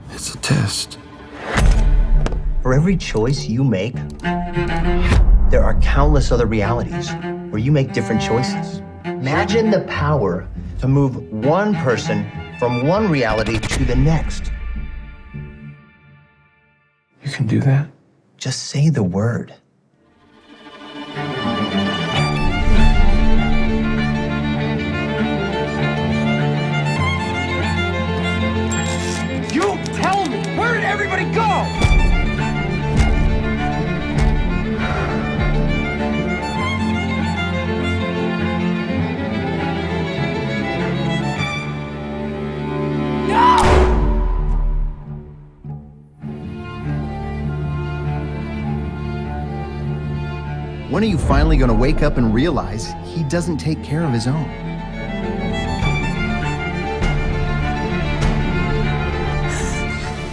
It's a test. For every choice you make, there are countless other realities where you make different choices. Imagine the power to move one person from one reality to the next. You can do that? Just say the word. You tell me! Where did everybody go? When are you finally going to wake up and realize he doesn't take care of his own?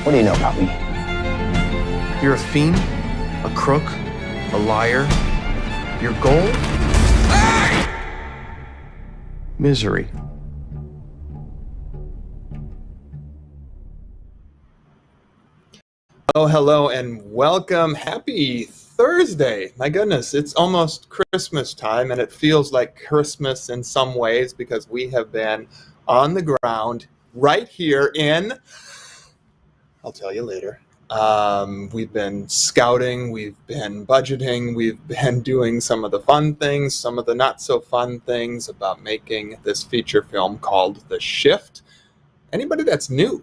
What do you know about me? You're a fiend, a crook, a liar. Your goal? Misery. Oh, hello and welcome. Happy Thursday. My goodness, it's almost Christmas time, and it feels like Christmas in some ways because we have been on the ground right here in, I'll tell you later. We've been scouting, we've been budgeting, we've been doing some of the fun things, some of the not so fun things about making this feature film called The Shift. Anybody that's new,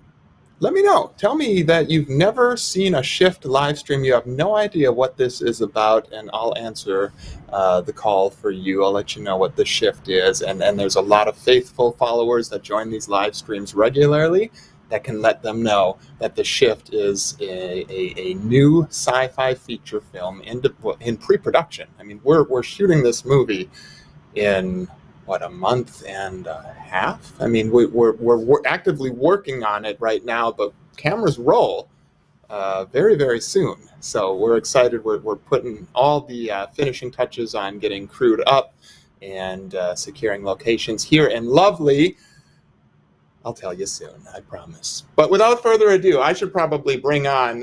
let me know. Tell me that you've never seen a Shift live stream. You have no idea what this is about, and I'll answer the call for you. I'll let you know what The Shift is. And there's a lot of faithful followers that join these live streams regularly that can let them know that The Shift is a new sci-fi feature film in pre-production. I mean, we're shooting this movie in a month and a half. I mean, we're actively working on it right now, but cameras roll very, very soon. So we're excited. We're putting all the finishing touches on getting crewed up and securing locations here in lovely, I'll tell you soon, I promise. But without further ado, I should probably bring on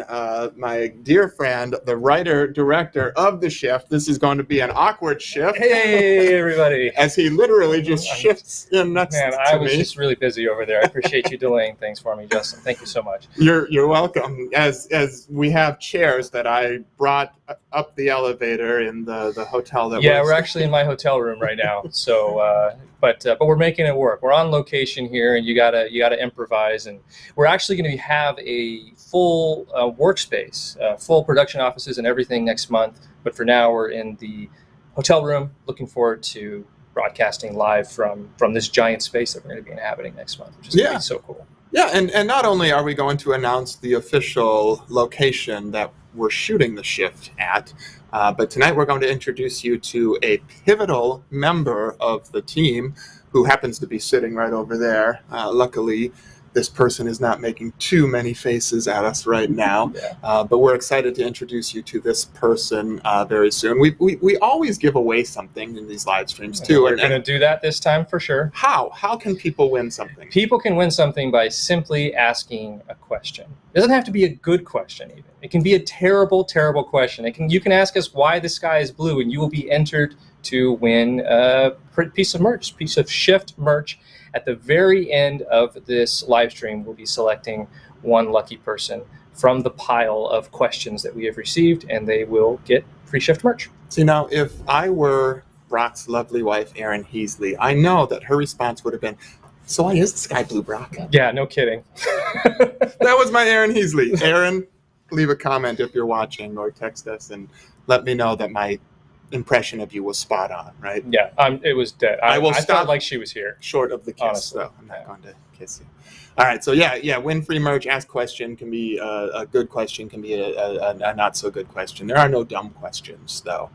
my dear friend, the writer-director of The Shift. This is going to be an awkward shift. Hey, everybody. As he literally just shifts in next to me. Man, I was just really busy over there. I appreciate you delaying things for me, Justin. Thank you so much. You're welcome. As we have chairs that I brought up the elevator in the hotel that we're actually in my hotel room right now. So, but we're making it work. We're on location here, and you gotta improvise. And we're actually going to have a full workspace, full production offices and everything next month. But for now, we're in the hotel room. Looking forward to broadcasting live from this giant space that we're going to be inhabiting next month, which is going to be so cool. Yeah, and not only are we going to announce the official location that we're shooting The Shift at, but tonight we're going to introduce you to a pivotal member of the team who happens to be sitting right over there. Luckily, this person is not making too many faces at us right now, but we're excited to introduce you to this person very soon. We always give away something in these live streams too. We're going to do that this time for sure. How can people win something? People can win something by simply asking a question. It doesn't have to be a good question even. It can be a terrible, terrible question. You can ask us why the sky is blue, and you will be entered to win a piece of Shift merch. At the very end of this live stream, we'll be selecting one lucky person from the pile of questions that we have received, and they will get free Shift merch. See, now, if I were Brock's lovely wife, Erin Heasley, I know that her response would have been, so why is the sky blue, Brock? Yeah, no kidding. That was my Erin Heasley. Erin, leave a comment if you're watching, or text us and let me know that my impression of you was spot on, right? Yeah, it was dead. I will stop felt like she was here. Short of the kiss, Honestly. though. I'm not going to kiss you. All right, so win free merch. Ask question can be a good question, can be a not so good question. There are no dumb questions, though.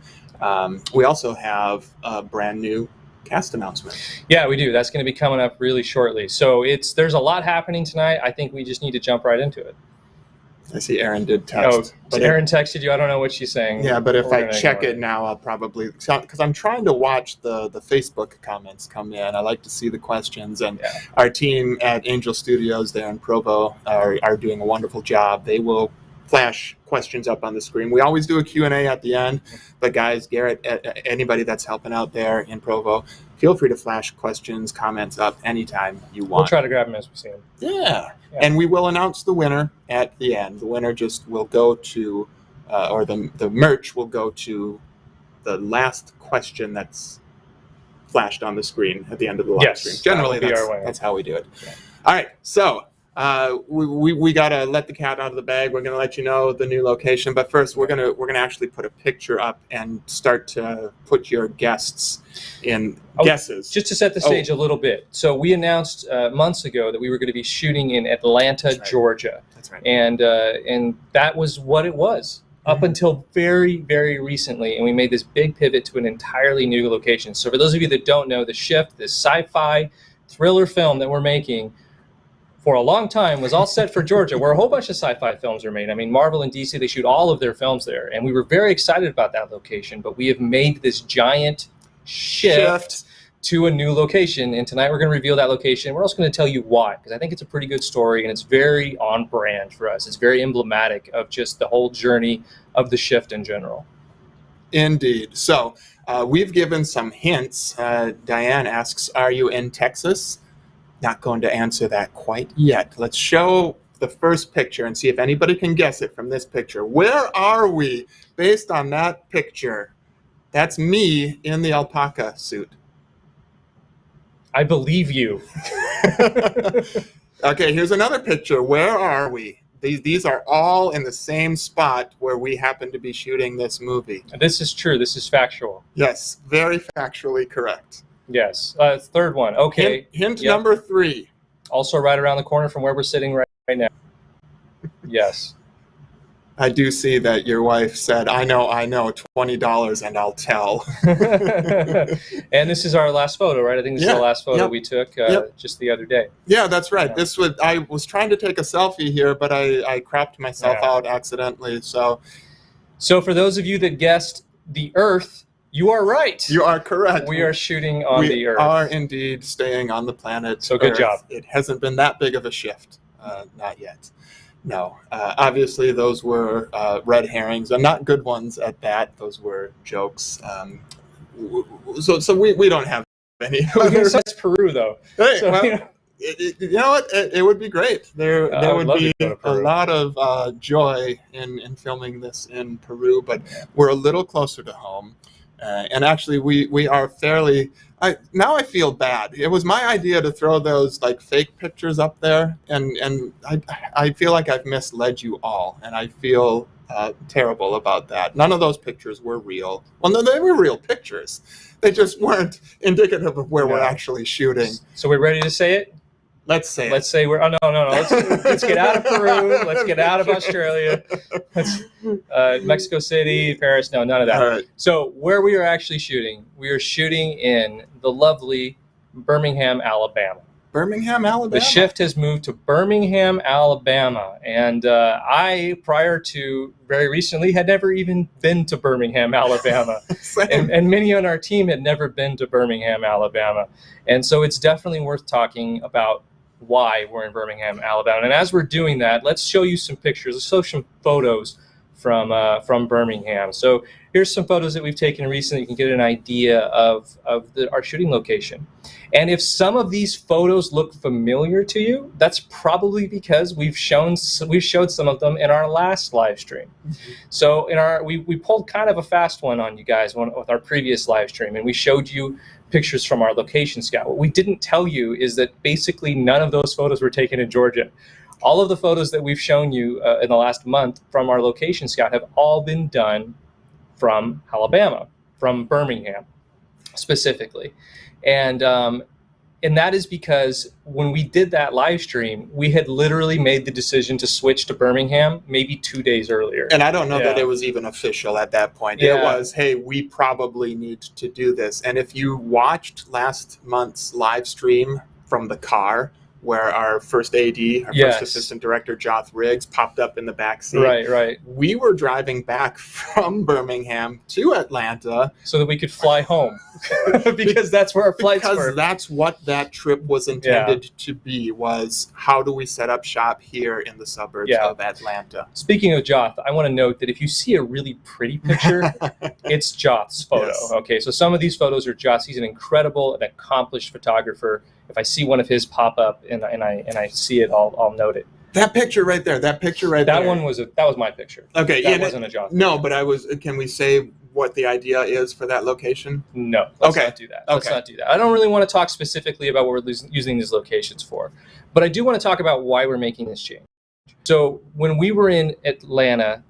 We also have a brand new cast announcement. Yeah, we do. That's going to be coming up really shortly. So there's a lot happening tonight. I think we just need to jump right into it. I see Erin did text. Oh, Erin texted you. I don't know what she's saying. Yeah, but if We're I gonna check ignore it now, I'll probably, because I'm trying to watch the Facebook comments come in. I like to see the questions, and our team at Angel Studios there in Provo are doing a wonderful job. They will flash questions up on the screen. We always do a Q&A at the end, but guys, Garrett, anybody that's helping out there in Provo, feel free to flash questions, comments up anytime you want. We'll try to grab them as we see them. Yeah. And we will announce the winner at the end. The winner just will go to, or the merch will go to the last question that's flashed on the screen at the end of the live stream. Generally, that's how we do it. Yeah. All right, so we gotta let the cat out of the bag. We're gonna let you know the new location, but first we're gonna actually put a picture up and start to put your guests in guesses. Just to set the stage a little bit. So we announced months ago that we were going to be shooting in Atlanta, Georgia. That's right. And that was what it was up until very, very recently. And we made this big pivot to an entirely new location. So for those of you that don't know, The Shift, this sci-fi thriller film that we're making, for a long time was all set for Georgia, where a whole bunch of sci-fi films are made. I mean, Marvel and DC, they shoot all of their films there. And we were very excited about that location, but we have made this giant shift to a new location. And tonight we're going to reveal that location. We're also going to tell you why, because I think it's a pretty good story and it's very on brand for us. It's very emblematic of just the whole journey of The Shift in general. Indeed. So we've given some hints. Diane asks, are you in Texas? Not going to answer that quite yet. Let's show the first picture and see if anybody can guess it from this picture. Where are we based on that picture? That's me in the alpaca suit. I believe you. Okay, here's another picture. Where are we? These are all in the same spot where we happen to be shooting this movie. This is true. This is factual. Yes, very factually correct. Yes. Third one. Okay. Hint number 3. Also right around the corner from where we're sitting right now. Yes. I do see that your wife said, I know, $20 and I'll tell. And this is our last photo, right? I think this is the last photo we took just the other day. Yeah, that's right. Yeah. I was trying to take a selfie here, but I cropped myself out accidentally. So for those of you that guessed the Earth, you are right. You are correct. We are shooting on the Earth. We are indeed staying on the planet. So good job. It hasn't been that big of a shift. Not yet. No. Obviously, those were red herrings, and not good ones at that. Those were jokes. So we don't have any. That's Peru, though. Hey, so, you know what? It would be great. There would be a lot of joy in filming this in Peru, but we're a little closer to home. And actually, we are fairly. Now I feel bad. It was my idea to throw those like fake pictures up there, and I feel like I've misled you all, and I feel terrible about that. None of those pictures were real. Well, no, they were real pictures. They just weren't indicative of where we're actually shooting. So we're ready to say it? Let's say Let's say we're. Oh no. Let's get out of Peru. Let's get out of Australia. Mexico City, Paris. No, none of that. All right. So where we are actually shooting, we are shooting in the lovely Birmingham, Alabama. Birmingham, Alabama. The Shift has moved to Birmingham, Alabama, and I, prior to very recently, had never even been to Birmingham, Alabama, and many on our team had never been to Birmingham, Alabama, and so it's definitely worth talking about why we're in Birmingham, Alabama. And as we're doing that, let's show you some pictures, let's show some photos from Birmingham. So here's some photos that we've taken recently. You can get an idea of our shooting location. And if some of these photos look familiar to you, that's probably because we showed some of them in our last live stream. So we pulled kind of a fast one on you guys with our previous live stream, and we showed you pictures from our location scout. What we didn't tell you is that basically none of those photos were taken in Georgia. All of the photos that we've shown you in the last month from our location scout have all been done from Alabama, from Birmingham specifically. And that is because when we did that live stream, we had literally made the decision to switch to Birmingham maybe 2 days earlier. And I don't know that it was even official at that point. Yeah. It was, hey, we probably need to do this. And if you watched last month's live stream from the car, where our first AD, our Yes. first assistant director, Joth Riggs, popped up in the back seat. Right. We were driving back from Birmingham to Atlanta. So that we could fly home because that's where our flights Because were. that's what that trip was intended to be, was how do we set up shop here in the suburbs Yeah. of Atlanta. Speaking of Joth, I want to note that if you see a really pretty picture, it's Joth's photo. Yes. Okay, so some of these photos are Joth's. He's an incredible and accomplished photographer. If I see one of his pop up and I see it, I'll note it. That picture right there, that That one was my picture. Okay, That yeah, wasn't a Joth. No, but can we say what the idea is for that location? No, let's Okay. not do that. Let's not do that. I don't really want to talk specifically about what we're using these locations for, but I do want to talk about why we're making this change. So when we were in Atlanta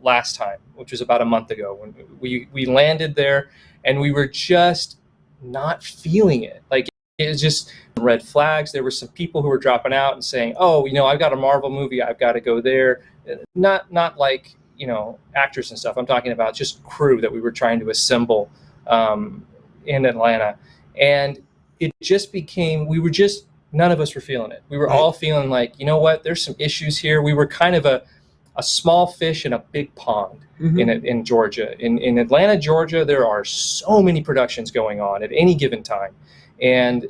last time, which was about a month ago, when we landed there, and we were just not feeling it. Like, it was just red flags. There were some people who were dropping out and saying, "Oh, I've got a Marvel movie. I've got to go there." Not like actors and stuff. I'm talking about just crew that we were trying to assemble in Atlanta, and it just became none of us were feeling it. We were all feeling like, what? There's some issues here. We were kind of a small fish in a big pond in Georgia. In Atlanta, Georgia, there are so many productions going on at any given time. And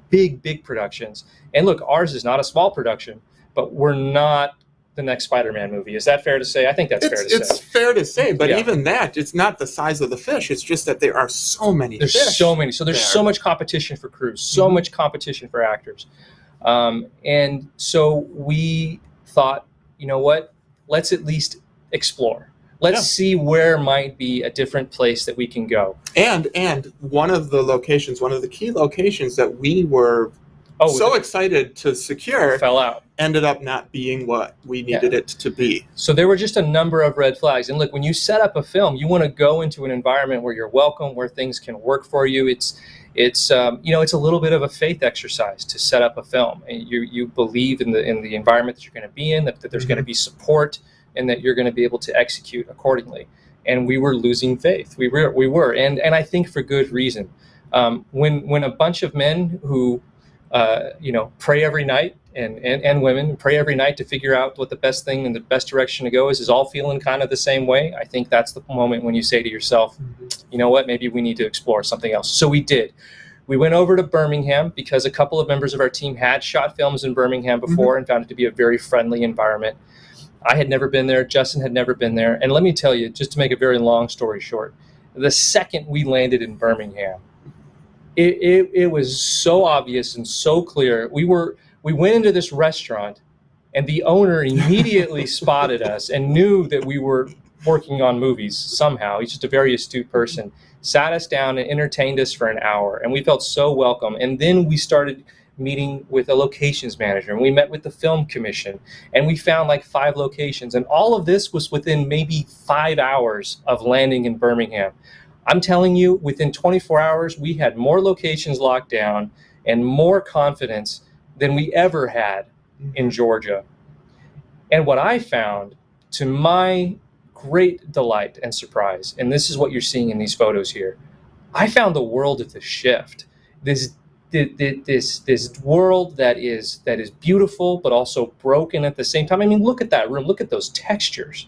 big productions. And look, ours is not a small production, but we're not the next Spider-Man movie. Is that fair to say? I think that's fair to say. It's fair to say, but Yeah. even that, it's not the size of the fish. It's just that there are so many There's fish. so many. So there's there. so much competition for crews, so much competition for actors. And so we thought, you know what? Let's at least explore. Let's see where might be a different place that we can go. And one of the key locations that we were so excited to secure Fell out. ended up not being what we needed it to be. So there were just a number of red flags. And look, when you set up a film, you want to go into an environment where you're welcome, where things can work for you. It's a little bit of a faith exercise to set up a film. And you believe in the environment that you're going to be in, that there's going to be support, and that you're going to be able to execute accordingly. And we were losing faith. We were, and I think for good reason. When a bunch of men who pray every night, and women pray every night to figure out what the best thing and the best direction to go is all feeling kind of the same way, I think that's the moment when you say to yourself, you know what, maybe we need to explore something else. So we did. We went over to Birmingham because a couple of members of our team had shot films in Birmingham before and found it to be a very friendly environment. I had never been there. Justin had never been there. And let me tell you, just to make a very long story short, the second we landed in Birmingham, it was so obvious and so clear. We went into this restaurant, and the owner immediately spotted us and knew that we were working on movies somehow. He's just a very astute person. Sat us down and entertained us for an hour, and we felt so welcome. And then we started meeting with a locations manager, and we met with the film commission, and we found like 5 locations, and all of this was within maybe 5 hours of landing in Birmingham. I'm telling you, within 24 hours, we had more locations locked down and more confidence than we ever had in Georgia. And what I found, to my great delight and surprise, and this is what you're seeing in these photos here, I found the world of the shift. This world that is beautiful but also broken at the same time. I mean, look at that room. Look at those textures.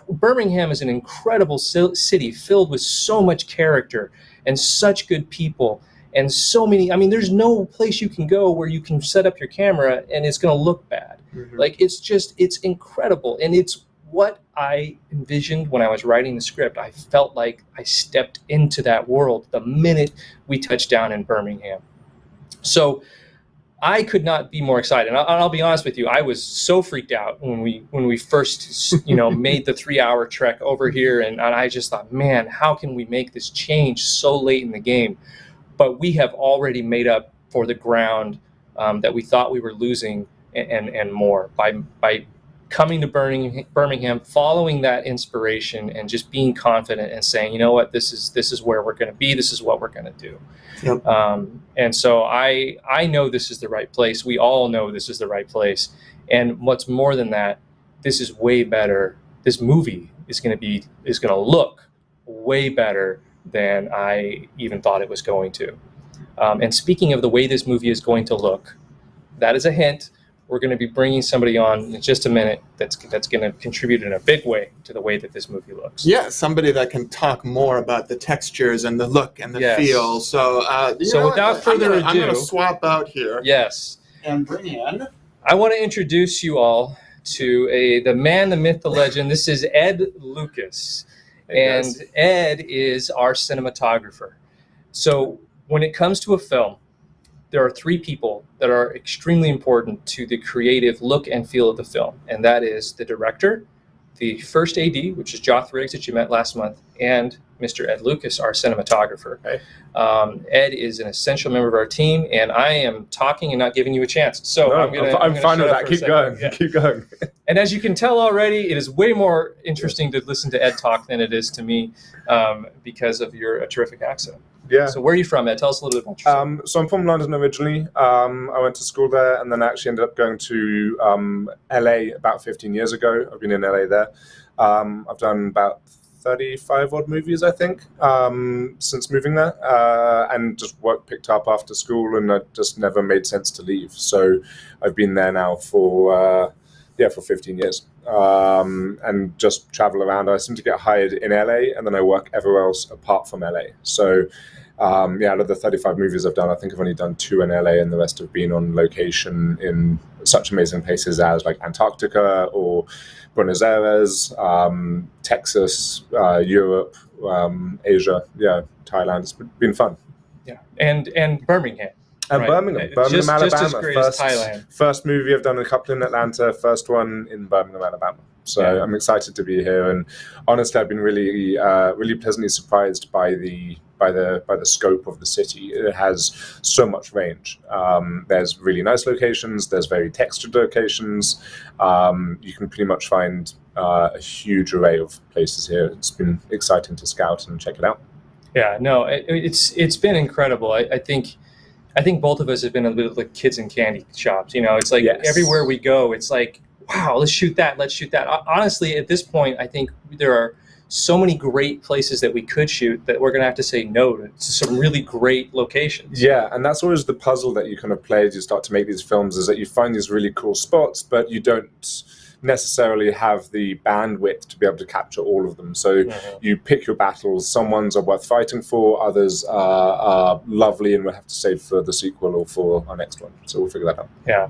Birmingham is an incredible city filled with so much character and such good people and so many. I mean, there's no place you can go where you can set up your camera and it's going to look bad. Mhm. Like it's incredible, and it's what I envisioned when I was writing the script. I felt like I stepped into that world the minute we touched down in Birmingham. So I could not be more excited. And I'll be honest with you, I was so freaked out when we first, made the 3-hour trek over here, and I just thought, man, how can we make this change so late in the game? But we have already made up for the ground that we thought we were losing, and more by coming to Birmingham, following that inspiration, and just being confident and saying, you know what, this is where we're going to be. This is what we're going to do. Yep. And so I know this is the right place. We all know this is the right place. And what's more than that, this is way better. This movie is going to look way better than I even thought it was going to. And speaking of the way this movie is going to look, that is a hint. We're going to be bringing somebody on in just a minute that's going to contribute in a big way to the way that this movie looks. Yeah, somebody that can talk more about the textures and the look and the Yes. feel. So, without further I'm going to ado- swap out here Yes. and bring in. I want to introduce you all to the man, the myth, the legend. This is Ed Lucas. And Yes. Ed is our cinematographer. So when it comes to a film, there are 3 people that are extremely important to the creative look and feel of the film. And that is the director, the first AD, which is Joth Riggs that you met last month, and Mr. Ed Lucas, our cinematographer. Okay. Ed is an essential member of our team, and I am talking and not giving you a chance. So No, I'm fine shut with up that. for a Keep second. going. Yeah. Keep going. And as you can tell already, it is way more interesting to listen to Ed talk than it is to me, because of your terrific accent. Yeah. So where are you from, Ed? Tell us a little bit about yourself. So I'm from London originally. I went to school there, and then actually ended up going to LA about 15 years ago. I've been in LA there. I've done about 35 odd movies, I think, since moving there, and just work picked up after school, and it just never made sense to leave. So I've been there now for 15 years, and just travel around. I seem to get hired in LA, and then I work everywhere else apart from LA. So out of the 35 movies I've done, I think I've only done 2 in LA, and the rest have been on location in such amazing places as like Antarctica or Buenos Aires, Texas, Europe, Asia, Thailand. It's been fun. Yeah, and Birmingham. And Right. Birmingham, Just Alabama. as great as Thailand. First movie I've done a couple in Atlanta, first one in Birmingham, Alabama. So Yeah. I'm excited to be here, and honestly, I've been really pleasantly surprised by the scope of the city. It has so much range. There's really nice locations. There's very textured locations. You can pretty much find a huge array of places here. It's been exciting to scout and check it out. Yeah, no, it's been incredible. I think both of us have been a little like kids in candy shops. It's like Yes. everywhere we go, it's like, wow, let's shoot that. Honestly, at this point, I think there are so many great places that we could shoot that we're going to have to say no to some really great locations. Yeah, and that's always the puzzle that you kind of play as you start to make these films, is that you find these really cool spots, but you don't necessarily have the bandwidth to be able to capture all of them. So you pick your battles. Some ones are worth fighting for, others are lovely and we'll have to save for the sequel or for our next one. So we'll figure that out. Yeah.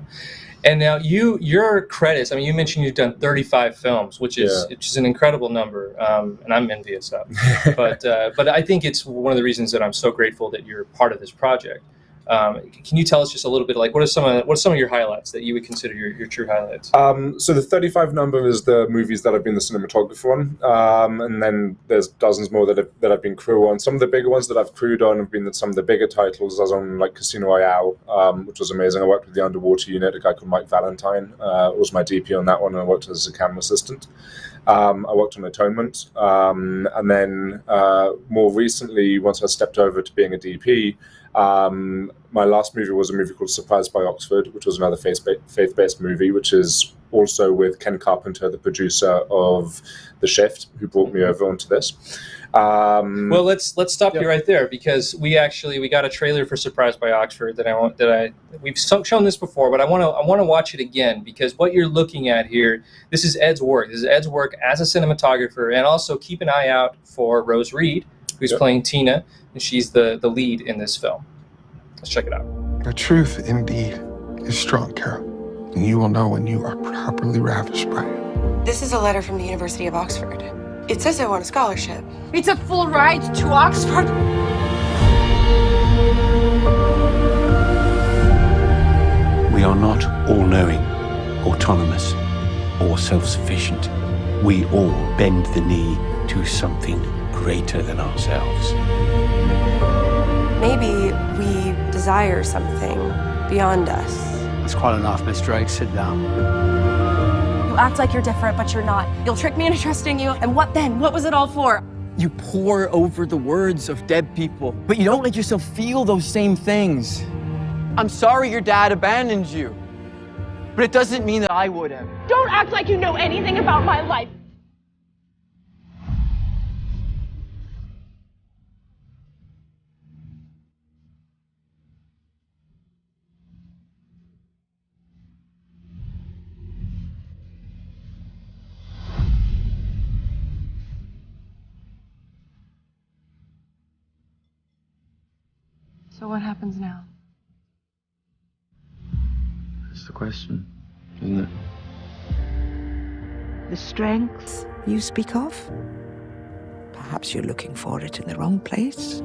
And now your credits, you mentioned you've done 35 films, which is an incredible number, and I'm envious of. But I think it's one of the reasons that I'm so grateful that you're part of this project. Can you tell us just a little bit, like what are some of your highlights that you would consider your true highlights? So the 35 number is the movies that I've been the cinematographer on, and then there's dozens more that I've been crew on. Some of the bigger ones that I've crewed on have been some of the bigger titles. I was on like Casino Royale, which was amazing. I worked with the underwater unit, a guy called Mike Valentine was my DP on that one, and I worked as a camera assistant. I worked on Atonement, and then more recently, once I stepped over to being a DP, my last movie was a movie called Surprised by Oxford, which was another faith-based movie, which is also with Ken Carpenter, the producer of The Shift, who brought me over onto this. Well, let's stop you right there, because we got a trailer for Surprised by Oxford we've shown this before, but I want to watch it again, because what you're looking at here, this is Ed's work. This is Ed's work as a cinematographer, and also keep an eye out for Rose Reed, who's playing Tina, and she's the lead in this film. Let's check it out. The truth indeed is strong, Carol. and you will know when you are properly ravished by it. This is a letter from the University of Oxford. It says I want a scholarship. It's a full ride to Oxford. We are not all-knowing, autonomous, or self-sufficient. We all bend the knee to something greater than ourselves. Maybe we desire something beyond us. That's quite enough, Miss Drake. Sit down. You act like you're different, but you're not. You'll trick me into trusting you, and what then? What was it all for? You pore over the words of dead people, but you don't let yourself feel those same things. I'm sorry your dad abandoned you, but it doesn't mean that I would have. Don't act like you know anything about my life. So what happens now? That's the question, isn't it? The strength you speak of? Perhaps you're looking for it in the wrong place.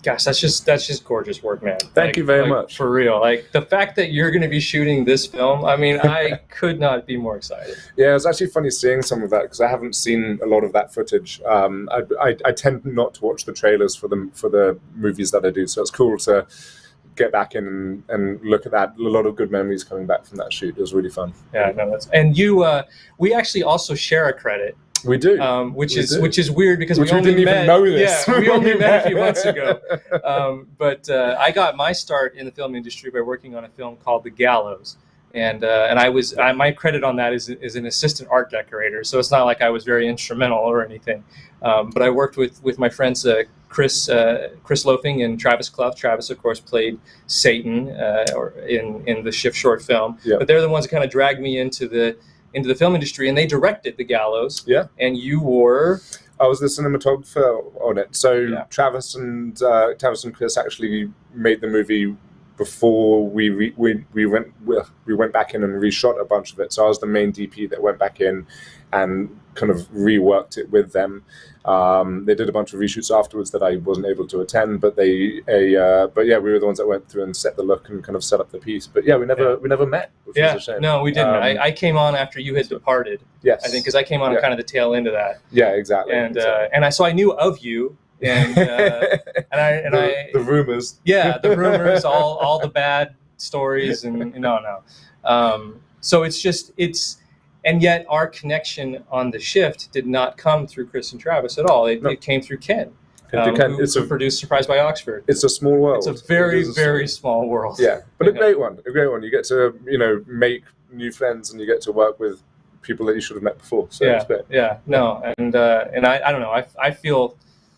Gosh, that's just gorgeous work, man. Thank you very much. For real. Like, the fact that you're going to be shooting this film, I mean, I could not be more excited. Yeah, it was actually funny seeing some of that because I haven't seen a lot of that footage. I tend not to watch the trailers for the movies that I do, so it's cool to get back in and look at that. A lot of good memories coming back from that shoot. It was really fun. Yeah, no, and you, we actually also share a credit. We do, which is weird because we only didn't met. Even know this. Yeah, we only met a few months ago. But I got my start in the film industry by working on a film called The Gallows, and my credit on that is an assistant art decorator. So it's not like I was very instrumental or anything. But I worked with my friends Chris Loafing and Travis Clough. Travis, of course, played Satan in the Shift short film. Yeah. But they're the ones that kind of dragged me into the film industry, and they directed The Gallows. Yeah. And you were... I was the cinematographer on it. So Yeah. Travis and Chris actually made the movie before we went back in and reshot a bunch of it. So I was the main DP that went back in and kind of reworked it with them. They did a bunch of reshoots afterwards that I wasn't able to attend, but we were the ones that went through and set the look and kind of set up the piece. But yeah, we never met, which was a shame. No, we didn't. I came on after you had departed. Yes, I think because I came on kind of the tail end of that. Yeah, exactly. And I knew of you. And the rumors. Yeah, the rumors, all the bad stories, and no. So and yet our connection on The Shift did not come through Chris and Travis at all. It came through Ken. Who produced Surprised by Oxford. It's a small world. It's a very small world. Yeah, but a great one. You get to make new friends and you get to work with people that you should have met before. So it's great. Yeah, no, and I don't know. I feel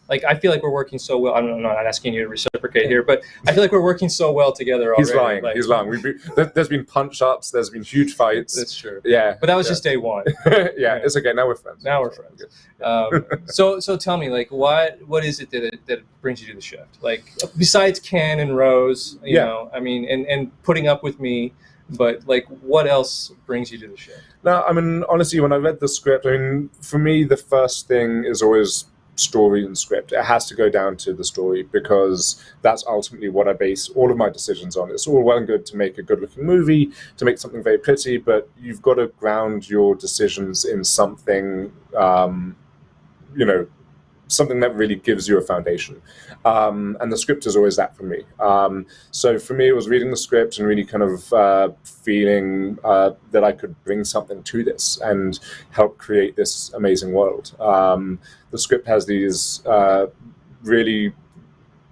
like we're working so well. I'm not asking you to reciprocate here, but I feel like we're working so well together already. He's lying. There's been punch-ups. There's been huge fights. That's true. Yeah. But that was just day one. Yeah, it's okay. Now we're friends. So tell me, like, what is it that brings you to The Shift? Like, besides Ken and Rose, you know, I mean, and putting up with me, but like, what else brings you to The Shift? No, I mean, honestly, when I read the script, I mean, for me, the first thing is always story and script. It has to go down to the story because that's ultimately what I base all of my decisions on. It's all well and good to make a good looking movie, to make something very pretty, but you've got to ground your decisions in something, something that really gives you a foundation. And the script is always that for me. So for me, it was reading the script and really kind of feeling that I could bring something to this and help create this amazing world. The script has these really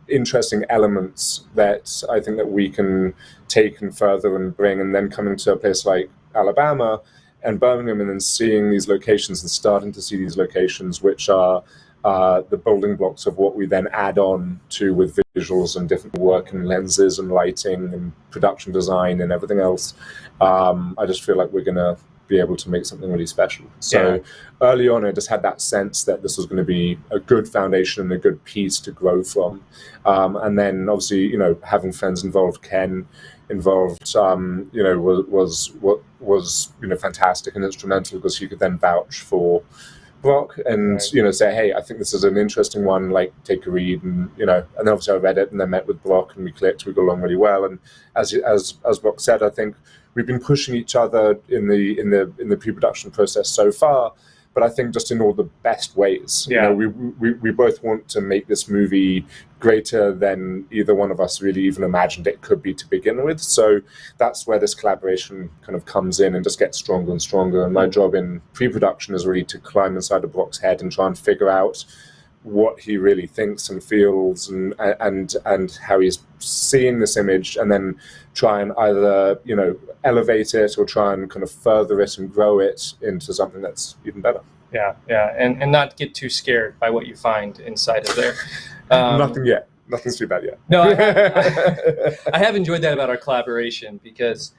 interesting elements that I think that we can take and further and bring, and then coming to a place like Alabama and Birmingham and then seeing these locations and starting to see these locations which are the building blocks of what we then add on to with visuals and different work and lenses and lighting and production design and everything else. I just feel like we're going to be able to make something really special. So early on, I just had that sense that this was going to be a good foundation and a good piece to grow from. And then obviously, you know, having friends involved, Ken involved, you know, was you know, fantastic and instrumental, because he could then vouch for Brock and you know, say, hey, I think this is an interesting one, like take a read, and you know, and then obviously I read it and then met with Brock and we clicked, we got along really well. And as Brock said, I think we've been pushing each other in the pre-production process so far, but I think just in all the best ways. You know, we both want to make this movie greater than either one of us really even imagined it could be to begin with. So that's where this collaboration kind of comes in and just gets stronger and stronger. And my job in pre-production is really to climb inside of Brock's head and try and figure out what he really thinks and feels, and how he's seeing this image, and then try and either, you know, elevate it or try and kind of further it and grow it into something that's even better. And not get too scared by what you find inside of there. Nothing yet. Nothing's too bad yet. No, I have enjoyed that about our collaboration, because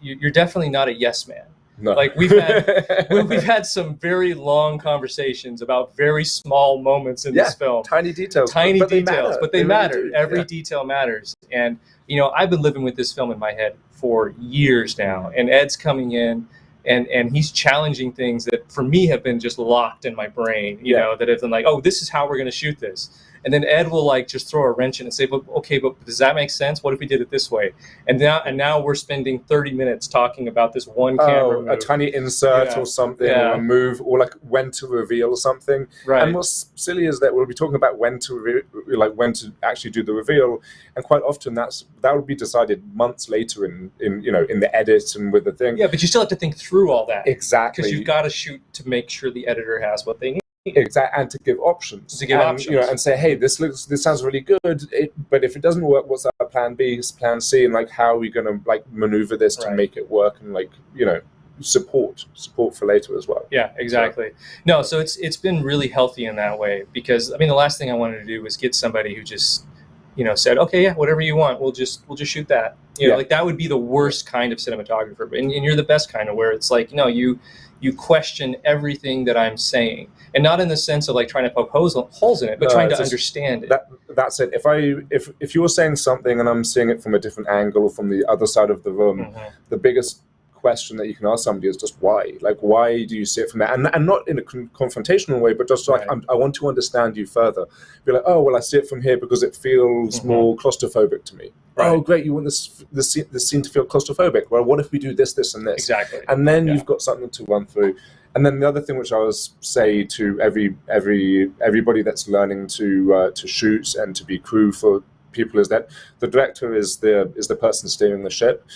you're definitely not a yes man. No. Like we've had some very long conversations about very small moments in this film. Tiny details. But they matter. Every detail matters. And you know, I've been living with this film in my head for years now, and Ed's coming in and he's challenging things that for me have been just locked in my brain, you know, that have been like, oh, this is how we're going to shoot this. And then Ed will like just throw a wrench in and say, but okay, but does that make sense? What if we did it this way? And now we're spending 30 minutes talking about this one camera move. A tiny insert or something, or a move, or like when to reveal something. Right. And what's silly is that we'll be talking about when to when to actually do the reveal, and quite often that would be decided months later in you know, in the edit and with the thing. Yeah, but you still have to think through all that. Exactly. Because you've got to shoot to make sure the editor has what they need. Exactly, and to give options. You know, and say, hey, this sounds really good, but if it doesn't work, what's our plan B, plan C, and like how are we going to like maneuver this to make it work, and like, you know, support for later as well. Yeah, exactly. No, so it's been really healthy in that way, because I mean, the last thing I wanted to do was get somebody who just, you know, said, okay, yeah, whatever you want, we'll just shoot that. You know, like that would be the worst kind of cinematographer, and you're the best kind of, where it's like, no, you question everything that I'm saying, and not in the sense of like trying to poke holes in it, but trying to understand it. That's it. If you're saying something and I'm seeing it from a different angle from the other side of the room, the biggest question that you can ask somebody is just why. Like, why do you see it from there? And not in a confrontational way, but just like, I want to understand you further. Be like, oh, well, I see it from here because it feels more claustrophobic to me. Right. Oh, great, you want this scene to feel claustrophobic. Well, what if we do this, this, and this? Exactly. And then you've got something to run through. And then the other thing which I always say to everybody that's learning to shoot and to be crew for people is that the director is the person steering the ship.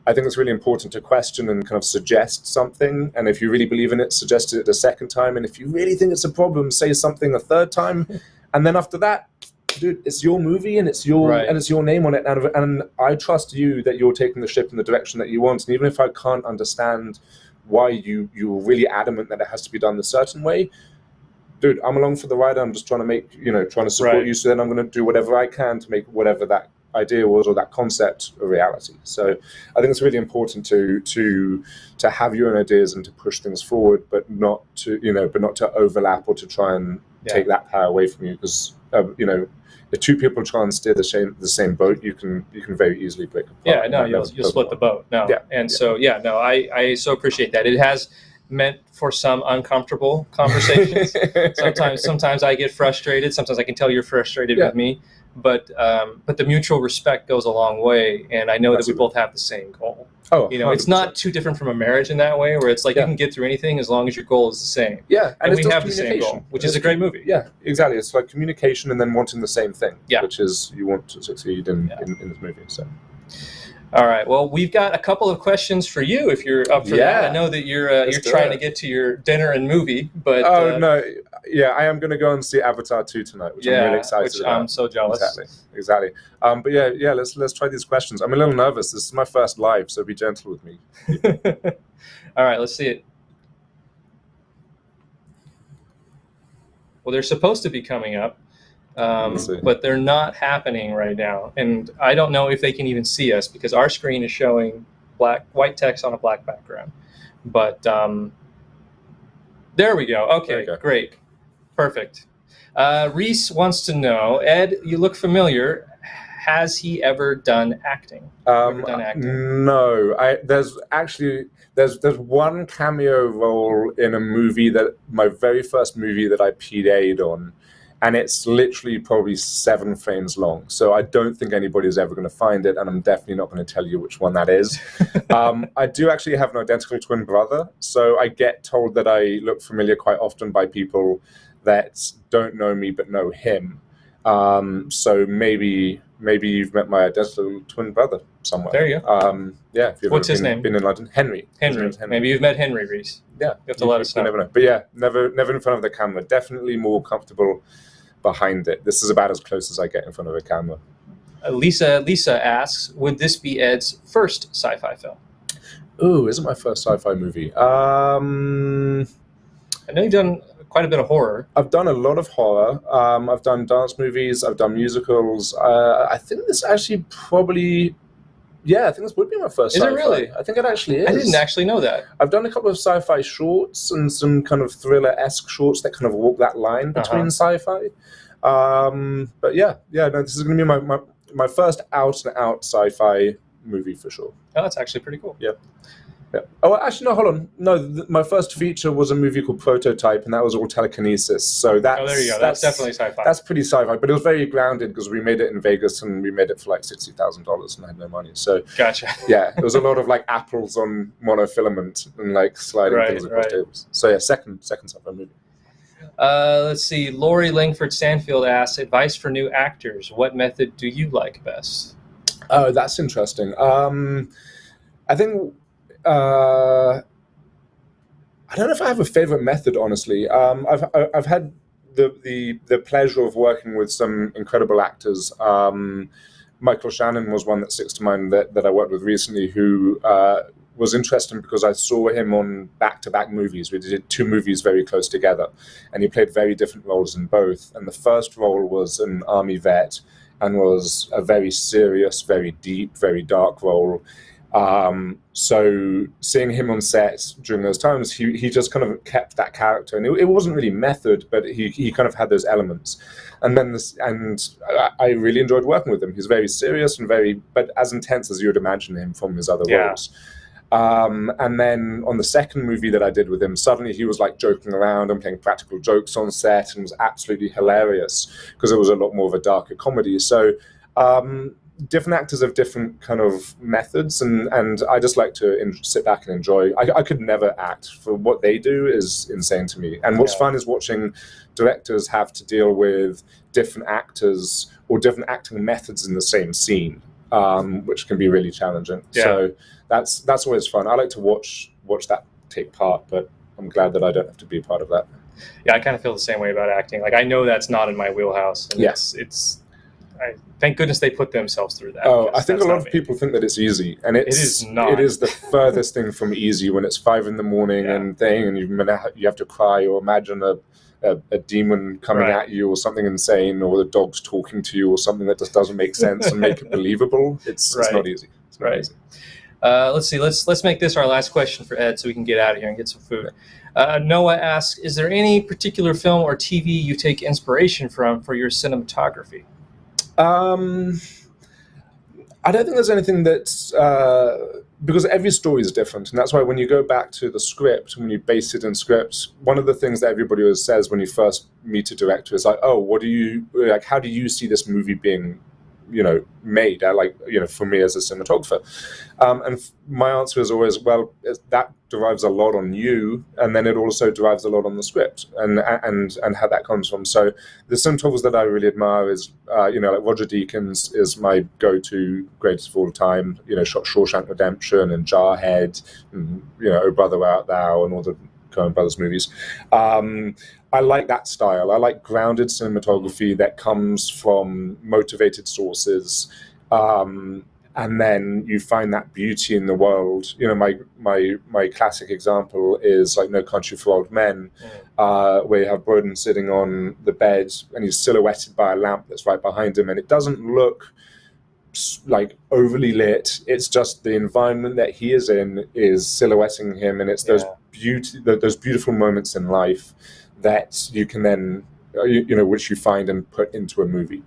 I think it's really important to question and kind of suggest something. And if you really believe in it, suggest it a second time. And if you really think it's a problem, say something a third time. And then after that, dude, it's your movie and it's your and it's your name on it. And I trust you that you're taking the ship in the direction that you want. And even if I can't understand why you're really adamant that it has to be done a certain way, dude, I'm along for the ride. I'm just trying to support you. So then I'm going to do whatever I can to make whatever that idea was or that concept a reality. So I think it's really important to have your own ideas and to push things forward, but not to overlap or to try and take that power away from you, because if two people try and steer the same boat, you can very easily break apart. Yeah, no, you'll split the boat. No, I so appreciate that. It has meant for some uncomfortable conversations. Sometimes I get frustrated. Sometimes I can tell you're frustrated with me. But the mutual respect goes a long way, and I know that we both have the same goal. Oh, it's not too different from a marriage in that way, where it's like you can get through anything as long as your goal is the same. Yeah, and we have the same goal, which is a great movie. Yeah, exactly. It's like communication and then wanting the same thing, which is you want to succeed in this movie. So. All right. Well, we've got a couple of questions for you if you're up for that. I know that you're trying to get to your dinner and movie, but no, I am going to go and see Avatar 2 tonight, which I'm really excited about. I'm so jealous. Exactly. But let's try these questions. I'm a little nervous. This is my first live, so be gentle with me. All right, let's see it. Well, they're supposed to be coming up. But they're not happening right now, and I don't know if they can even see us because our screen is showing white text on a black background. But there we go. Okay, great. Perfect. Reese wants to know, Ed, you look familiar. Has he ever done acting? No. There's one cameo role in a movie my very first movie that I PA'd on, and it's literally probably 7 frames long. So I don't think anybody's ever going to find it, and I'm definitely not going to tell you which one that is. I do actually have an identical twin brother, so I get told that I look familiar quite often by people that don't know me but know him. So maybe you've met my identical twin brother somewhere. There you go. Yeah. If you've What's his name? Been in London, Henry. Henry. Maybe you've met Henry, Reese. Yeah. You have to let us know. You never know. But yeah, never in front of the camera. Definitely more comfortable behind it. This is about as close as I get in front of a camera. Lisa asks, would this be Ed's first sci-fi film? Ooh, is it my first sci-fi movie? I know you've done quite a bit of horror. I've done a lot of horror. I've done dance movies. I've done musicals. I think this actually probably... Yeah, I think this would be my first sci-fi. Is it really? I think it actually is. I didn't actually know that. I've done a couple of sci-fi shorts and some kind of thriller-esque shorts that kind of walk that line between sci-fi. But yeah, no, this is going to be my first out-and-out sci-fi movie for sure. Oh, that's actually pretty cool. Yeah. Oh, actually, no, hold on. No, my first feature was a movie called Prototype, and that was all telekinesis. So that's... Oh, there you go. That's definitely sci-fi. That's pretty sci-fi, but it was very grounded because we made it in Vegas, and we made it for like $60,000, and I had no money. So gotcha. Yeah, it was a lot of like apples on monofilament and like sliding things across tables. So yeah, second sci-fi movie. Let's see. Lori Langford Stanfield asks, advice for new actors. What method do you like best? Oh, that's interesting. I think... I don't know if I have a favorite method, honestly. I've had the pleasure of working with some incredible actors. Michael Shannon was one that sticks to mind that I worked with recently, who was interesting because I saw him on back-to-back movies. We did 2 movies very close together, and he played very different roles in both. And the first role was an army vet and was a very serious, very deep, very dark role. So seeing him on set during those times, he just kind of kept that character, and it wasn't really method, but he kind of had those elements. And then I really enjoyed working with him. He's very serious and but as intense as you would imagine him from his other roles. And then on the second movie that I did with him, suddenly he was like joking around and playing practical jokes on set, and was absolutely hilarious because it was a lot more of a darker comedy. So, different actors have different kind of methods, and I just like to sit back and enjoy. I could never act. For what they do is insane to me. And what's fun is watching directors have to deal with different actors or different acting methods in the same scene, which can be really challenging. Yeah. So that's always fun. I like to watch that take part, but I'm glad that I don't have to be a part of that. Yeah, I kind of feel the same way about acting. Like, I know that's not in my wheelhouse. And thank goodness they put themselves through that. Oh, I think a lot of people think that it's easy, and it is not. It is the furthest thing from easy when it's 5 a.m. and you have to cry or imagine a demon coming at you or something insane, or the dog's talking to you or something that just doesn't make sense and make it believable. It's not easy. It's not easy. Let's see. Let's make this our last question for Ed, so we can get out of here and get some food. Noah asks, is there any particular film or TV you take inspiration from for your cinematography? I don't think there's anything that's because every story is different, and that's why when you go back to the script, when you base it in script, one of the things that everybody always says when you first meet a director is like, oh, how do you see this movie being made? For me as a cinematographer, and my answer is always, well, that derives a lot on you, and then it also derives a lot on the script and how that comes from. So the cinematographers that I really admire is like Roger Deakins is my go-to greatest of all time. Shot Shawshank Redemption and Jarhead, and Oh Brother Where Art Thou, and all the Coen Brothers movies. I like that style. I like grounded cinematography that comes from motivated sources, and then you find that beauty in the world. My classic example is like No Country for Old Men, where you have Broden sitting on the bed and he's silhouetted by a lamp that's right behind him, and it doesn't look like overly lit. It's just the environment that he is in is silhouetting him, and it's those those beautiful moments in life that you can then which you find and put into a movie.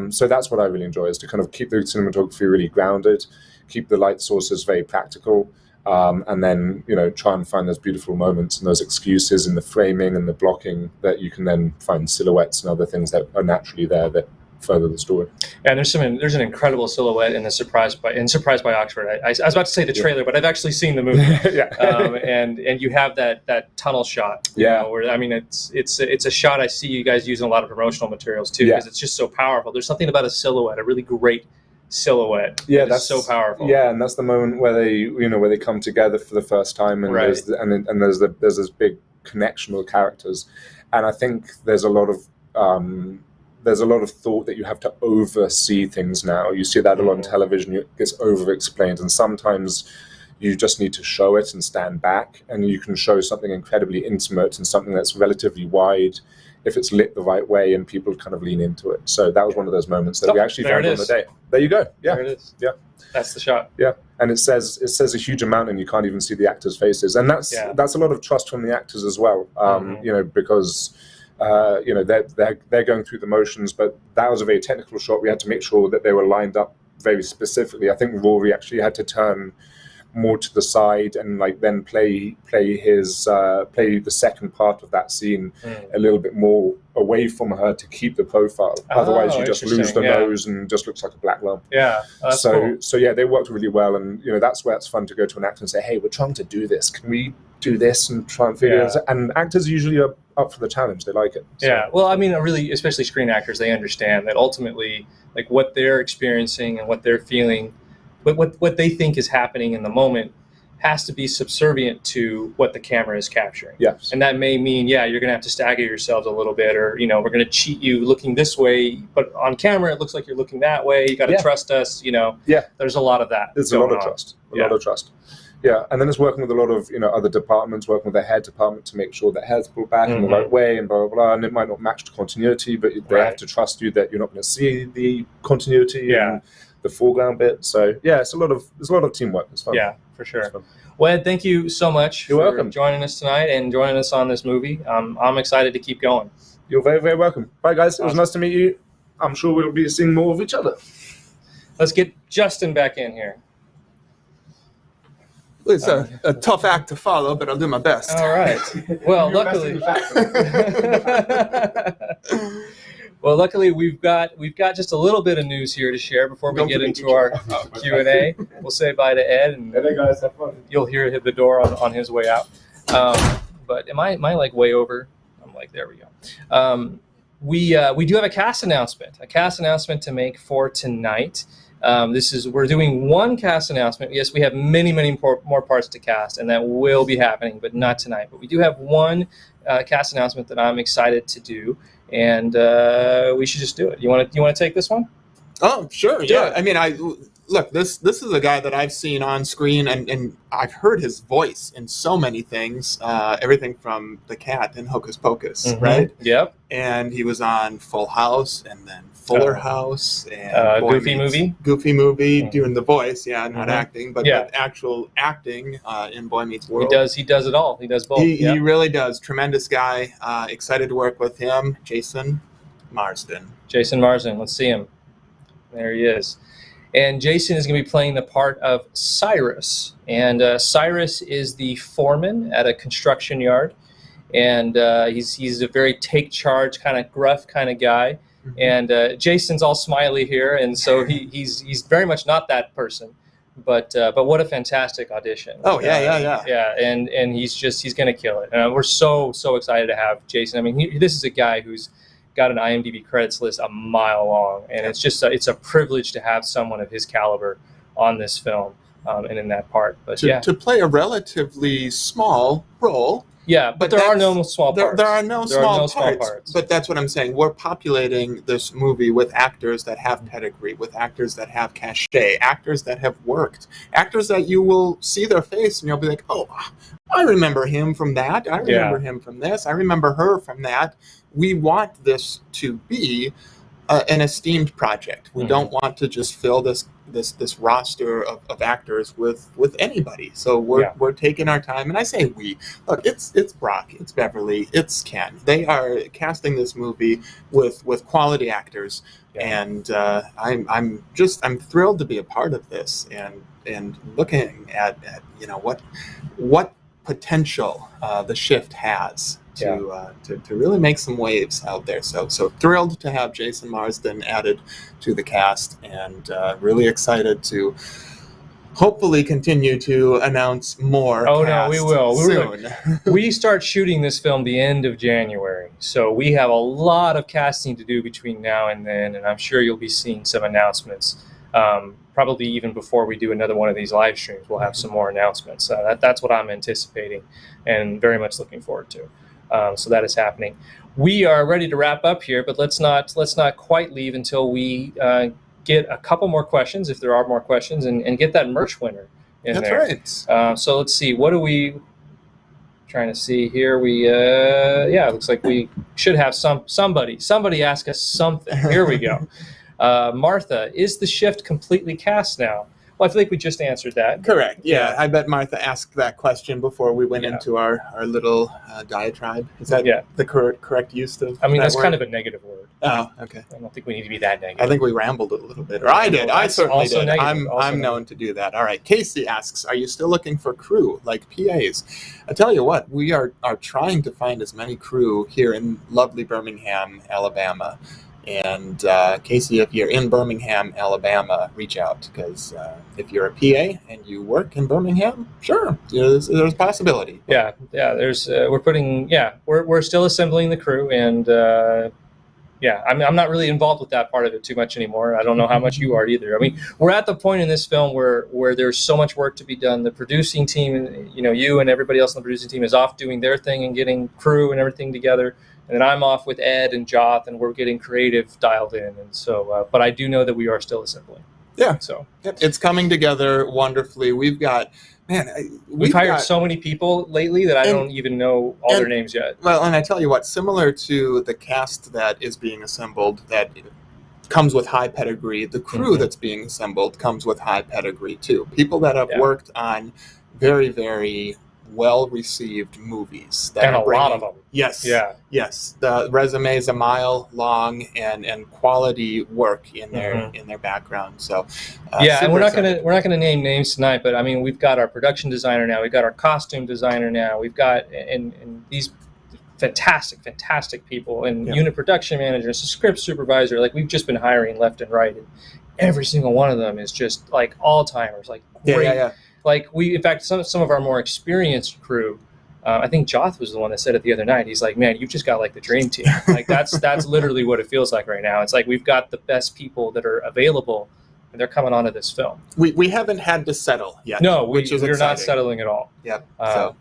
So that's what I really enjoy, is to kind of keep the cinematography really grounded, keep the light sources very practical, and then try and find those beautiful moments and those excuses in the framing and the blocking that you can then find silhouettes and other things that are naturally there that further the story. And there's an incredible silhouette in Surprised by Oxford. I was about to say the trailer, but I've actually seen the movie. And you have that tunnel shot. Where I mean, it's a shot I see you guys use in a lot of promotional materials too, because it's just so powerful. There's something about a silhouette, a really great silhouette. That's so powerful. And that's the moment where they come together for the first time, and there's this big connection with characters, and I think there's a lot of thought that you have to oversee things now. You see that a lot on television. It gets over-explained, and sometimes you just need to show it and stand back, and you can show something incredibly intimate and something that's relatively wide if it's lit the right way and people kind of lean into it. So that was one of those moments that we actually found on the day. There you go. Yeah. There it is. Yeah. That's the shot. Yeah. And it says a huge amount, and you can't even see the actors' faces. And that's a lot of trust from the actors as well. Because they're going through the motions, but that was a very technical shot. We had to make sure that they were lined up very specifically. I think Rory actually had to turn more to the side and then play the second part of that scene a little bit more away from her to keep the profile. Otherwise, you just lose the nose and just looks like a black lump. Cool. So they worked really well, and that's where it's fun to go to an actor and say, "Hey, we're trying to do this. Can we do this?" and try and figure it out. And actors usually are up for the challenge. They like it. So. Yeah. Well, I mean, really, especially screen actors, they understand that ultimately, like, what they're experiencing and what they're feeling, what they think is happening in the moment has to be subservient to what the camera is capturing. Yes. And that may mean, you're going to have to stagger yourselves a little bit, or, we're going to cheat you looking this way, but on camera, it looks like you're looking that way. You got to trust us, There's a lot of that. There's a lot of trust. A lot of trust. Yeah, and then it's working with a lot of other departments, working with the hair department to make sure that hair's pulled back in the right way and blah blah blah. And it might not match the continuity, but they have to trust you that you're not going to see the continuity and the foreground bit. So there's a lot of teamwork. It's fun. Yeah, for sure. Well, Ed, thank you so much for joining us tonight and joining us on this movie. I'm excited to keep going. You're very, very welcome. Bye, guys. It was nice to meet you. I'm sure we'll be seeing more of each other. Let's get Justin back in here. It's a tough act to follow, but I'll do my best. All right. Well, luckily, we've got just a little bit of news here to share before we get into our Q&A. We'll say bye to Ed, and guys, have fun. You'll hear the door on his way out. But am I like way over? I'm like, there we go. We do have a cast announcement to make for tonight. We're doing one cast announcement. Yes, we have many more parts to cast, and that will be happening, but not tonight. But we do have one cast announcement that I'm excited to do, and we should just do it. You want to take this one? Oh, sure. Yeah. I mean, look, this is a guy that I've seen on screen, and I've heard his voice in so many things. Everything from the cat in Hocus Pocus, right? Yep. And he was on Full House, and then Fuller House, and Goofy Movie, doing the voice. Yeah, not acting, but actual acting in Boy Meets World. He does it all. He does both. He really does. Tremendous guy. Excited to work with him. Jason Marsden. Let's see him. There he is. And Jason is going to be playing the part of Cyrus. And Cyrus is the foreman at a construction yard. And he's a very take charge, kind of gruff kind of guy. And Jason's all smiley here, and so he's very much not that person. But what a fantastic audition! Oh yeah. And he's going to kill it. And we're so excited to have Jason. I mean, this is a guy who's got an IMDb credits list a mile long, and it's a privilege to have someone of his caliber on this film and in that part. But to play a relatively small role. Yeah, but there are no small parts. There are no small parts. But that's what I'm saying. We're populating this movie with actors that have pedigree, with actors that have cachet, actors that have worked, actors that you will see their face and you'll be like, oh, I remember him from that. I remember him from this. I remember her from that. We want this to be an esteemed project. We don't want to just fill this roster of actors with anybody. So we're taking our time, and I say we. Look, it's Brock, it's Beverly, it's Ken. They are casting this movie with quality actors, and I'm thrilled to be a part of this, and looking at what potential the Shift has to really make some waves out there. So thrilled to have Jason Marsden added to the cast, and really excited to hopefully continue to announce more. Oh no, we will soon. We start shooting this film the end of January, so we have a lot of casting to do between now and then, and I'm sure you'll be seeing some announcements. Probably even before we do another one of these live streams, we'll have some more announcements. That's what I'm anticipating and very much looking forward to. So that is happening. We are ready to wrap up here, but let's not quite leave until we get a couple more questions, if there are more questions, and get that merch winner in there. That's right. So let's see. What are we trying to see here? It looks like we should have somebody ask us something. Here we go. Martha, is the Shift completely cast now? Well, I feel like we just answered that. Correct. Yeah, I bet Martha asked that question before we went into our little diatribe. Is that the correct use of? I mean, that's word? kind of a negative word. Oh, okay. I don't think we need to be that negative. I think we rambled a little bit, or I did. I certainly did. Negative. I'm known to do that. All right. Casey asks, are you still looking for crew like PAs? I tell you what, we are trying to find as many crew here in lovely Birmingham, Alabama. And Casey, if you're in Birmingham, Alabama, reach out, because if you're a PA and you work in Birmingham, sure, there's a possibility. Yeah. There's we're still assembling the crew, and I'm not really involved with that part of it too much anymore. I don't know how much you are either. I mean, we're at the point in this film where there's so much work to be done. The producing team, you and everybody else on the producing team is off doing their thing and getting crew and everything together. And then I'm off with Ed and Joth, and we're getting creative dialed in. And so, but I do know that we are still assembling. Yeah. So it's coming together wonderfully. We've got, we've hired so many people lately that I don't even know all their names yet. Well, and I tell you what, similar to the cast that is being assembled, that comes with high pedigree, the crew that's being assembled comes with high pedigree too. People that have worked on very, very well-received movies, and a lot of them. Yes. The resume is a mile long, and quality work in their background. So and we're not gonna name names tonight, but I mean, we've got our production designer now, we've got our costume designer now, we've got and these fantastic people, and unit production managers, script supervisor. Like, we've just been hiring left and right, and every single one of them is just like all-timers, like great. Like, in fact, some of our more experienced crew, I think Joth was the one that said it the other night. He's like, man, you've just got like the dream team. Like, that's literally what it feels like right now. It's like we've got the best people that are available, and they're coming onto this film. We haven't had to settle yet. No, we're not settling at all. Yep.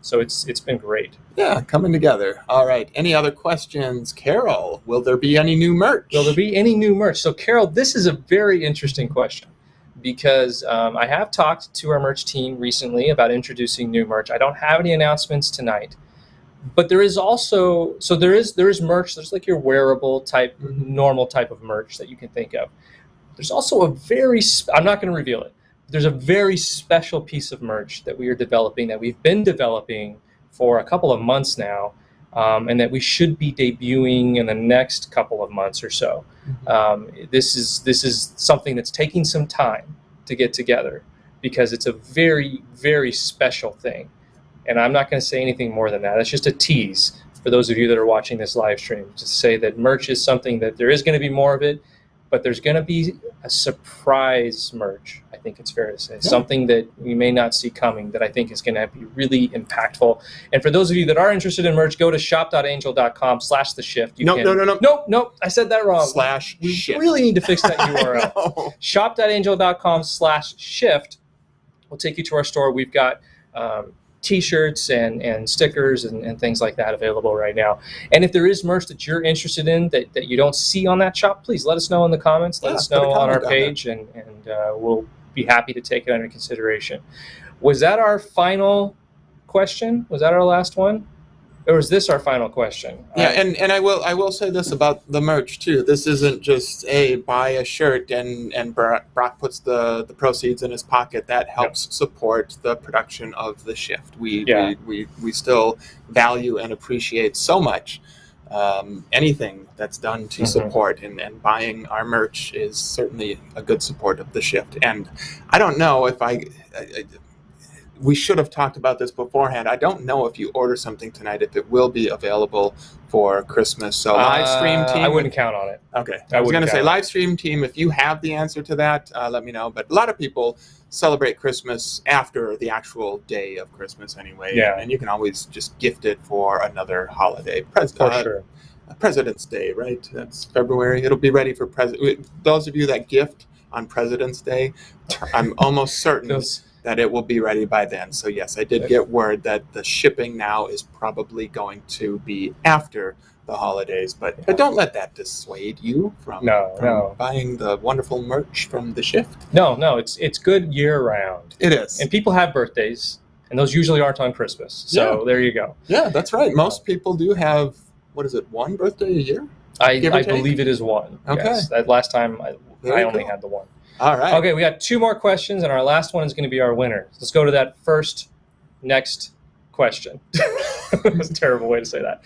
So it's been great. Yeah, coming together. All right. Any other questions? Carol, will there be any new merch? Will there be any new merch? So, Carol, this is a very interesting question, because I have talked to our merch team recently about introducing new merch. I don't have any announcements tonight, but there is also, there is merch. There's like your wearable type, normal type of merch that you can think of. There's also I'm not going to reveal it. There's a very special piece of merch that we are developing, that we've been developing for a couple of months now, and that we should be debuting in the next couple of months or so. This is something that's taking some time to get together, because it's a very, very special thing. And I'm not going to say anything more than that. It's just a tease for those of you that are watching this live stream, to say that merch is something that there is going to be more of it, but there's going to be a surprise merch. I think it's fair to say something that we may not see coming, that I think is going to be really impactful. And for those of you that are interested in merch, go to shop.angel.com/theshift. No, I said that wrong. /shift. We really need to fix that URL. Shop.angel.com/shift will take you to our store. We've got T-shirts and stickers and things like that available right now. And if there is merch that you're interested in that you don't see on that shop, please let us know in the comments. Let us know on our page, and we'll be happy to take it under consideration. Was that our final question? Was that our last one? Or is this our final question? Yeah, and I will say this about the merch too. This isn't just buy a shirt and Brock puts the proceeds in his pocket. That helps support the production of The Shift. We still value and appreciate so much anything that's done to support, and buying our merch is certainly a good support of The Shift. And I don't know if we should have talked about this beforehand. I don't know if you order something tonight, if it will be available for Christmas. So live stream team. I wouldn't count on it. Okay. I was going to say live stream team, if you have the answer to that, let me know. But a lot of people celebrate Christmas after the actual day of Christmas anyway. Yeah. And you can always just gift it for another holiday. For sure. President's Day, right? That's February. It'll be ready for those of you that gift on President's Day, I'm almost certain that it will be ready by then. So yes, I did get word that the shipping now is probably going to be after the holidays, but don't let that dissuade you from buying the wonderful merch from The Shift. No, it's good year round. It is. And people have birthdays, and those usually aren't on Christmas. So there you go. Yeah, that's right. Most people do have, what is it, one birthday a year? I believe it is one. Okay. Yes. That last time I only had the one. All right. Okay, we got 2 more questions, and our last one is going to be our winner. Let's go to that next question. That's a terrible way to say that.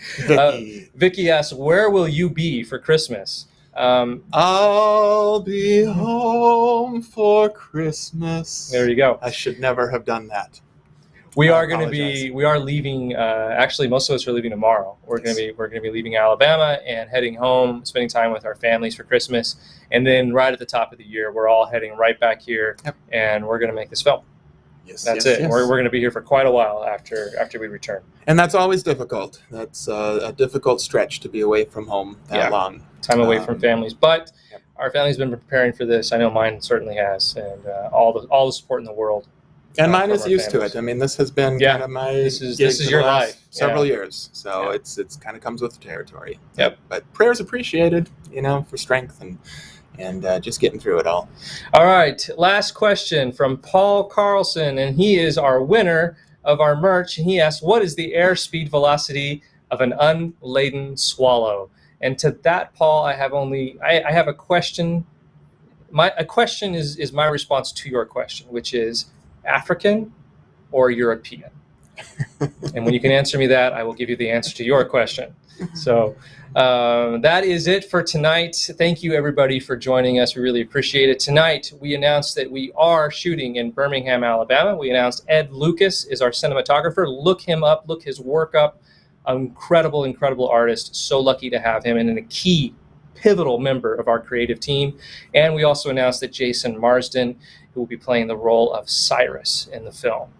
Vicky asks, where will you be for Christmas? I'll be home for Christmas. There you go. I should never have done that. We are leaving. Actually, most of us are leaving tomorrow. We're going to be leaving Alabama and heading home, spending time with our families for Christmas, and then right at the top of the year, we're all heading right back here, and we're going to make this film. That's it. We're going to be here for quite a while after we return. And that's always difficult. That's a difficult stretch to be away from home that long. Time away from families, but our family's been preparing for this. I know mine certainly has, and all the support in the world. And mine is used to it. I mean, this has been kind of my this is your life. Several years, so it's kind of comes with the territory. Yep. But prayers appreciated, for strength and just getting through it all. All right, last question from Paul Carlson, and he is our winner of our merch. And he asks, "What is the airspeed velocity of an unladen swallow?" And to that, Paul, I have a question. A question is my response to your question, which is African or European? And when you can answer me that, I will give you the answer to your question. So that is it for tonight. Thank you, everybody, for joining us. We really appreciate it. Tonight, we announced that we are shooting in Birmingham, Alabama. We announced Ed Lucas is our cinematographer. Look him up. Look his work up. Incredible, incredible artist. So lucky to have him, and a key pivotal member of our creative team. And we also announced that Jason Marsden, who will be playing the role of Cyrus in the film.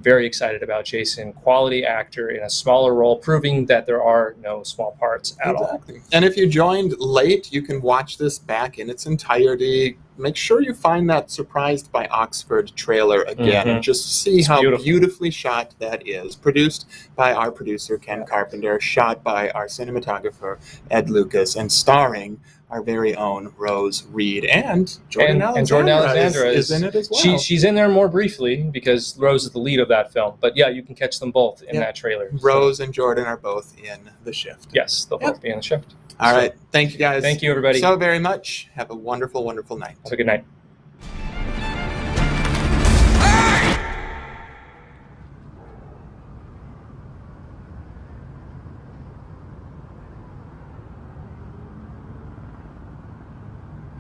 Very excited about Jason, quality actor in a smaller role, proving that there are no small parts at all. And if you joined late, you can watch this back in its entirety. Make sure you find that Surprised by Oxford trailer again and just see how beautifully shot that is. Produced by our producer, Ken Carpenter, shot by our cinematographer, Ed Lucas, and starring our very own Rose Reed and Jordan Alexandra. And Jordan Alexandra is in it as well. She's in there more briefly because Rose is the lead of that film. But yeah, you can catch them both in that trailer. Rose and Jordan are both in The Shift. Yes, they'll both be in The Shift. All right. Thank you, guys. Thank you, everybody. So very much. Have a wonderful, wonderful night. Have a good night.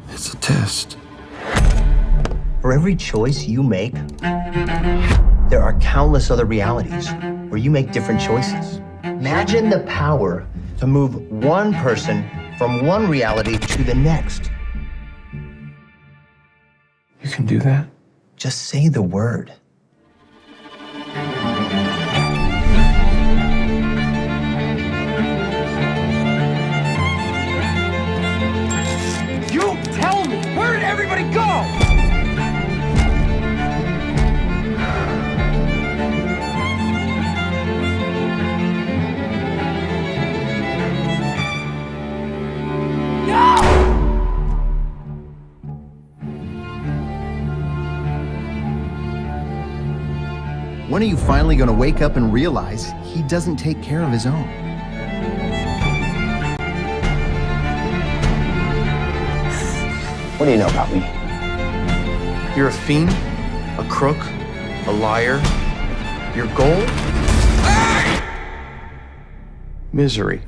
It's a test. For every choice you make, there are countless other realities where you make different choices. Imagine the power to move one person from one reality to the next. You can do that? Just say the word. You tell me! Where did everybody go? When are you finally going to wake up and realize he doesn't take care of his own? What do you know about me? You're a fiend, a crook, a liar. Your goal? Misery.